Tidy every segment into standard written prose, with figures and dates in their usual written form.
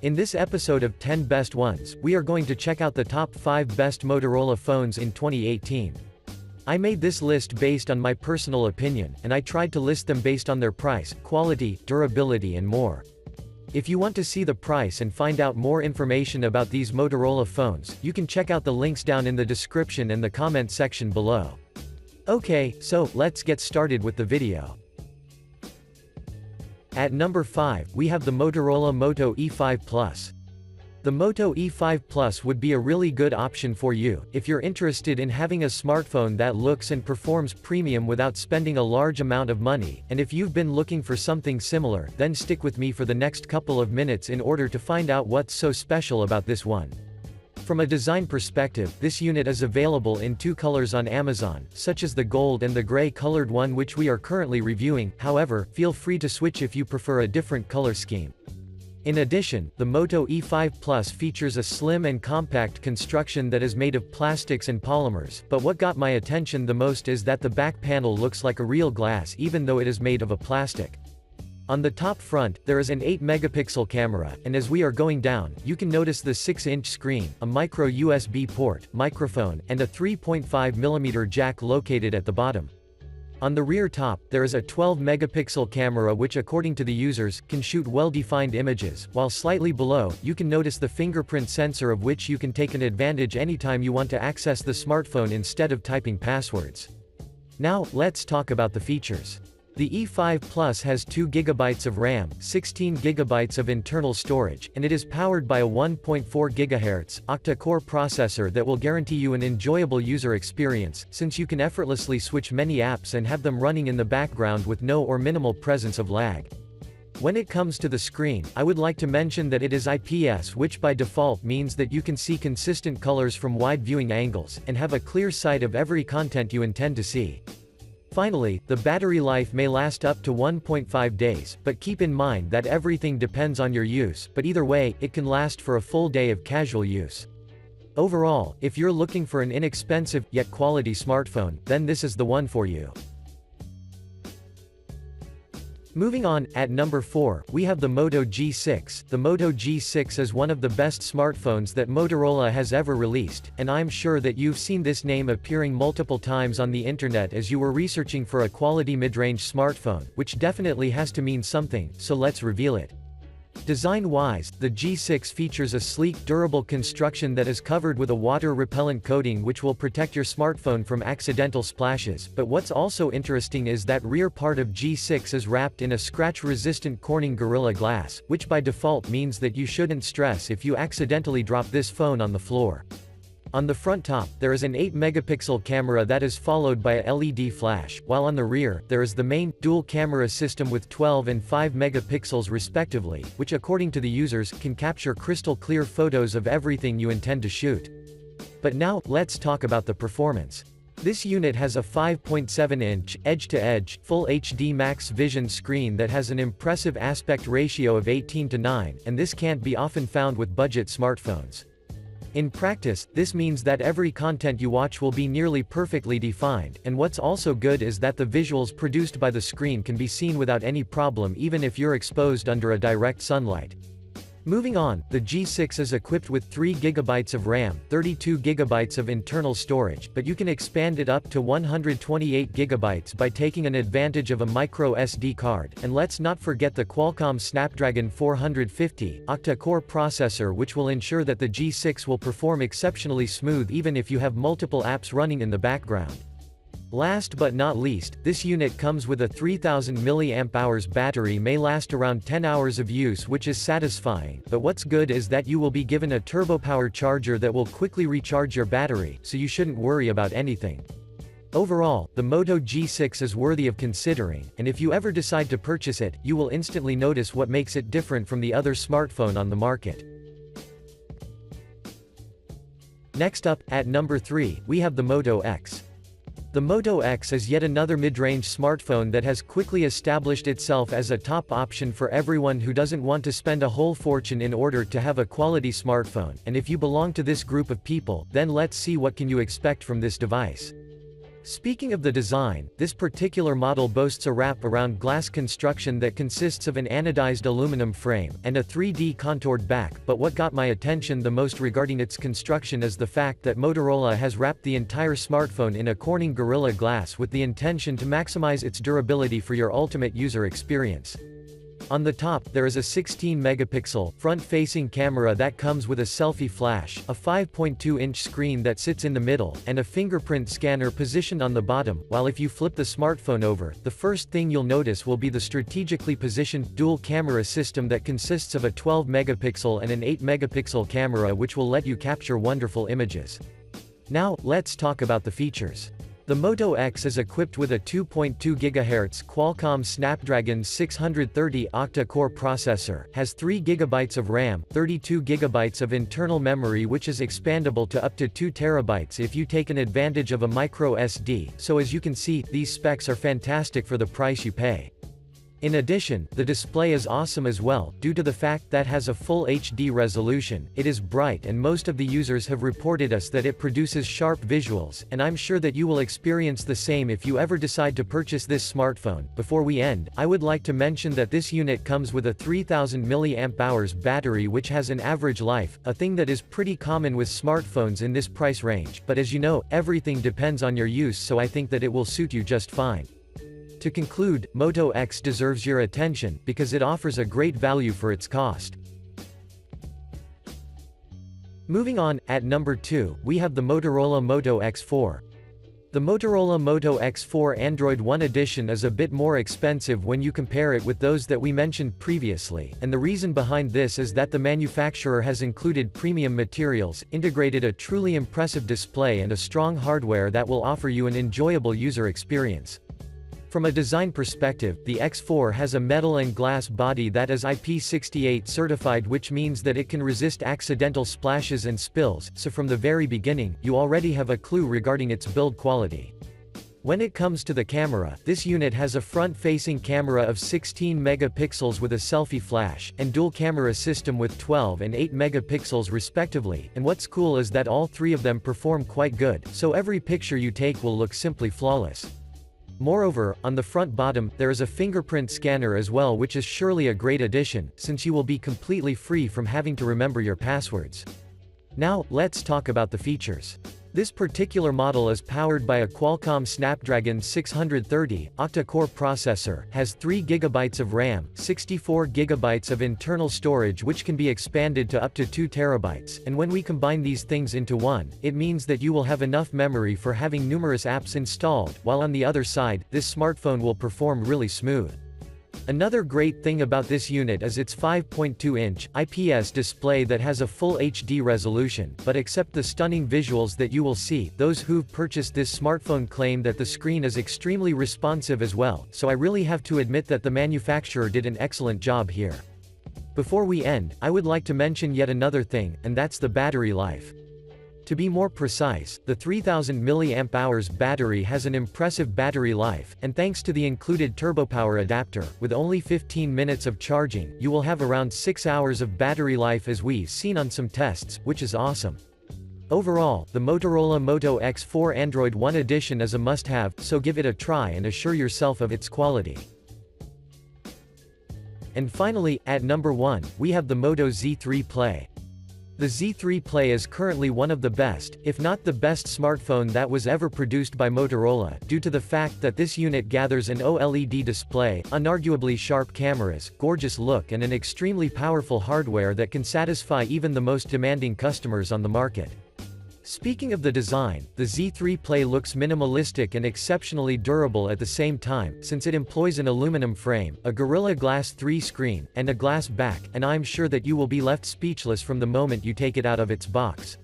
In this episode of 10 Best Ones, we are going to check out the top 5 best Motorola phones in 2018. I made this list based on my personal opinion, and I tried to list them based on their price, quality, durability and more. If you want to see the price and find out more information about these Motorola phones, you can check out the links down in the description and the comment section below. Okay, so let's get started with the video. At number 5, we have the Motorola Moto E5 Plus. The Moto E5 Plus would be a really good option for you, if you're interested in having a smartphone that looks and performs premium without spending a large amount of money, and if you've been looking for something similar, then stick with me for the next couple of minutes in order to find out what's so special about this one. From a design perspective, this unit is available in 2 colors on Amazon, such as the gold and the gray colored one which we are currently reviewing. However, feel free to switch if you prefer a different color scheme. In addition, the Moto E5 Plus features a slim and compact construction that is made of plastics and polymers, but what got my attention the most is that the back panel looks like a real glass even though it is made of a plastic. On the top front, there is an 8-megapixel camera, and as we are going down, you can notice the 6-inch screen, a micro USB port, microphone, and a 3.5mm jack located at the bottom. On the rear top, there is a 12-megapixel camera which according to the users, can shoot well-defined images, while slightly below, you can notice the fingerprint sensor of which you can take an advantage anytime you want to access the smartphone instead of typing passwords. Now, let's talk about the features. The E5 Plus has 2 GB of RAM, 16 GB of internal storage, and it is powered by a 1.4 GHz, octa-core processor that will guarantee you an enjoyable user experience, since you can effortlessly switch many apps and have them running in the background with no or minimal presence of lag. When it comes to the screen, I would like to mention that it is IPS, which by default means that you can see consistent colors from wide viewing angles, and have a clear sight of every content you intend to see. Finally, the battery life may last up to 1.5 days, but keep in mind that everything depends on your use, but either way, it can last for a full day of casual use. Overall, if you're looking for an inexpensive, yet quality smartphone, then this is the one for you. Moving on, at number 4, we have the Moto G6. The Moto G6 is one of the best smartphones that Motorola has ever released, and I'm sure that you've seen this name appearing multiple times on the internet as you were researching for a quality mid-range smartphone, which definitely has to mean something, so let's reveal it. Design-wise, the G6 features a sleek, durable construction that is covered with a water-repellent coating which will protect your smartphone from accidental splashes, but what's also interesting is that rear part of G6 is wrapped in a scratch-resistant Corning Gorilla Glass, which by default means that you shouldn't stress if you accidentally drop this phone on the floor. On the front top, there is an 8-megapixel camera that is followed by a LED flash, while on the rear, there is the main, dual camera system with 12 and 5 megapixels respectively, which according to the users, can capture crystal clear photos of everything you intend to shoot. But now, let's talk about the performance. This unit has a 5.7-inch, edge-to-edge, Full HD Max Vision screen that has an impressive aspect ratio of 18:9, and this can't be often found with budget smartphones. In practice, this means that every content you watch will be nearly perfectly defined, and what's also good is that the visuals produced by the screen can be seen without any problem even if you're exposed under a direct sunlight. Moving on, the G6 is equipped with 3 GB of RAM, 32 GB of internal storage, but you can expand it up to 128 GB by taking an advantage of a micro SD card, and let's not forget the Qualcomm Snapdragon 450 octa-core processor which will ensure that the G6 will perform exceptionally smooth even if you have multiple apps running in the background. Last but not least, this unit comes with a 3000 mAh battery may last around 10 hours of use which is satisfying, but what's good is that you will be given a turbo-power charger that will quickly recharge your battery, so you shouldn't worry about anything. Overall, the Moto G6 is worthy of considering, and if you ever decide to purchase it, you will instantly notice what makes it different from the other smartphone on the market. Next up, at number 3, we have the Moto X. The Moto X is yet another mid-range smartphone that has quickly established itself as a top option for everyone who doesn't want to spend a whole fortune in order to have a quality smartphone, and if you belong to this group of people, then let's see what can you expect from this device. Speaking of the design, this particular model boasts a wrap-around glass construction that consists of an anodized aluminum frame, and a 3D contoured back, but what got my attention the most regarding its construction is the fact that Motorola has wrapped the entire smartphone in a Corning Gorilla Glass with the intention to maximize its durability for your ultimate user experience. On the top, there is a 16-megapixel, front-facing camera that comes with a selfie flash, a 5.2-inch screen that sits in the middle, and a fingerprint scanner positioned on the bottom, while if you flip the smartphone over, the first thing you'll notice will be the strategically positioned, dual-camera system that consists of a 12-megapixel and an 8-megapixel camera which will let you capture wonderful images. Now, let's talk about the features. The Moto X is equipped with a 2.2 GHz Qualcomm Snapdragon 630 octa-core processor, has 3 GB of RAM, 32 GB of internal memory which is expandable to up to 2 TB if you take an advantage of a micro SD, so as you can see, these specs are fantastic for the price you pay. In addition, the display is awesome as well, due to the fact that has a full HD resolution, it is bright and most of the users have reported us that it produces sharp visuals, and I'm sure that you will experience the same if you ever decide to purchase this smartphone. Before we end, I would like to mention that this unit comes with a 3000 mAh battery which has an average life, a thing that is pretty common with smartphones in this price range, but as you know, everything depends on your use, so I think that it will suit you just fine. To conclude, Moto X deserves your attention, because it offers a great value for its cost. Moving on, at number 2, we have the Motorola Moto X4. The Motorola Moto X4 Android One Edition is a bit more expensive when you compare it with those that we mentioned previously, and the reason behind this is that the manufacturer has included premium materials, integrated a truly impressive display and a strong hardware that will offer you an enjoyable user experience. From a design perspective, the X4 has a metal and glass body that is IP68 certified, which means that it can resist accidental splashes and spills, so from the very beginning, you already have a clue regarding its build quality. When it comes to the camera, this unit has a front-facing camera of 16 megapixels with a selfie flash, and dual camera system with 12 and 8 megapixels respectively, and what's cool is that all three of them perform quite good, so every picture you take will look simply flawless. Moreover, on the front bottom, there is a fingerprint scanner as well, which is surely a great addition, since you will be completely free from having to remember your passwords. Now, let's talk about the features. This particular model is powered by a Qualcomm Snapdragon 630 octa-core processor, has 3 GB of RAM, 64 GB of internal storage which can be expanded to up to 2 TB, and when we combine these things into one, it means that you will have enough memory for having numerous apps installed, while on the other side, this smartphone will perform really smooth. Another great thing about this unit is its 5.2-inch IPS display that has a full HD resolution, but except the stunning visuals that you will see, those who've purchased this smartphone claim that the screen is extremely responsive as well, so I really have to admit that the manufacturer did an excellent job here. Before we end, I would like to mention yet another thing, and that's the battery life. To be more precise, the 3000 mAh battery has an impressive battery life, and thanks to the included turbopower adapter, with only 15 minutes of charging, you will have around 6 hours of battery life as we've seen on some tests, which is awesome. Overall, the Motorola Moto X4 Android One Edition is a must-have, so give it a try and assure yourself of its quality. And finally, at number 1, we have the Moto Z3 Play. The Z3 Play is currently one of the best, if not the best smartphone that was ever produced by Motorola, due to the fact that this unit gathers an OLED display, unarguably sharp cameras, gorgeous look and an extremely powerful hardware that can satisfy even the most demanding customers on the market. Speaking of the design, the Z3 Play looks minimalistic and exceptionally durable at the same time, since it employs an aluminum frame, a Gorilla Glass 3 screen, and a glass back, and I'm sure that you will be left speechless from the moment you take it out of its box.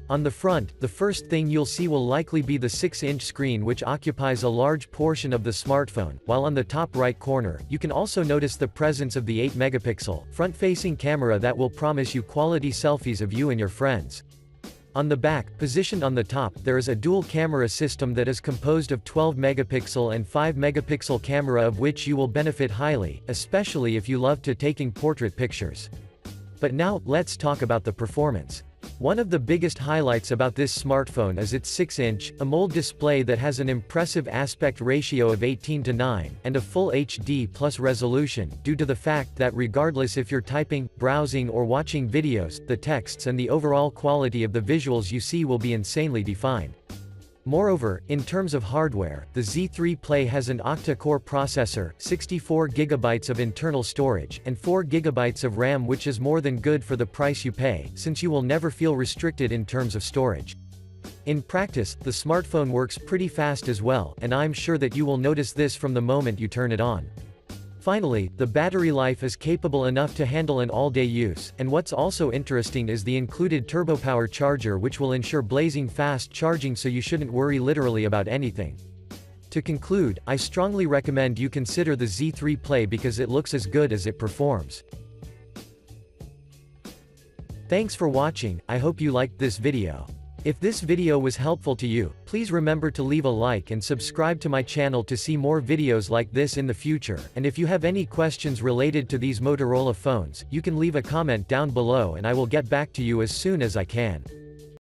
On the front, the first thing you'll see will likely be the 6-inch screen which occupies a large portion of the smartphone, while on the top right corner, you can also notice the presence of the 8-megapixel, front-facing camera that will promise you quality selfies of you and your friends. On the back, positioned on the top, there is a dual camera system that is composed of 12 megapixel and 5 megapixel camera, of which you will benefit highly, especially if you love to taking portrait pictures. But now, let's talk about the performance. One of the biggest highlights about this smartphone is its 6-inch, AMOLED display that has an impressive aspect ratio of 18:9, and a full HD+ resolution, due to the fact that regardless if you're typing, browsing or watching videos, the texts and the overall quality of the visuals you see will be insanely defined. Moreover, in terms of hardware, the Z3 Play has an octa-core processor, 64 GB of internal storage, and 4 GB of RAM, which is more than good for the price you pay, since you will never feel restricted in terms of storage. In practice, the smartphone works pretty fast as well, and I'm sure that you will notice this from the moment you turn it on. Finally, the battery life is capable enough to handle an all-day use, and what's also interesting is the included turbo-power charger, which will ensure blazing fast charging, so you shouldn't worry literally about anything. To conclude, I strongly recommend you consider the Z3 Play because it looks as good as it performs. Thanks for watching, I hope you liked this video. If this video was helpful to you, please remember to leave a like and subscribe to my channel to see more videos like this in the future, and if you have any questions related to these Motorola phones, you can leave a comment down below and I will get back to you as soon as I can.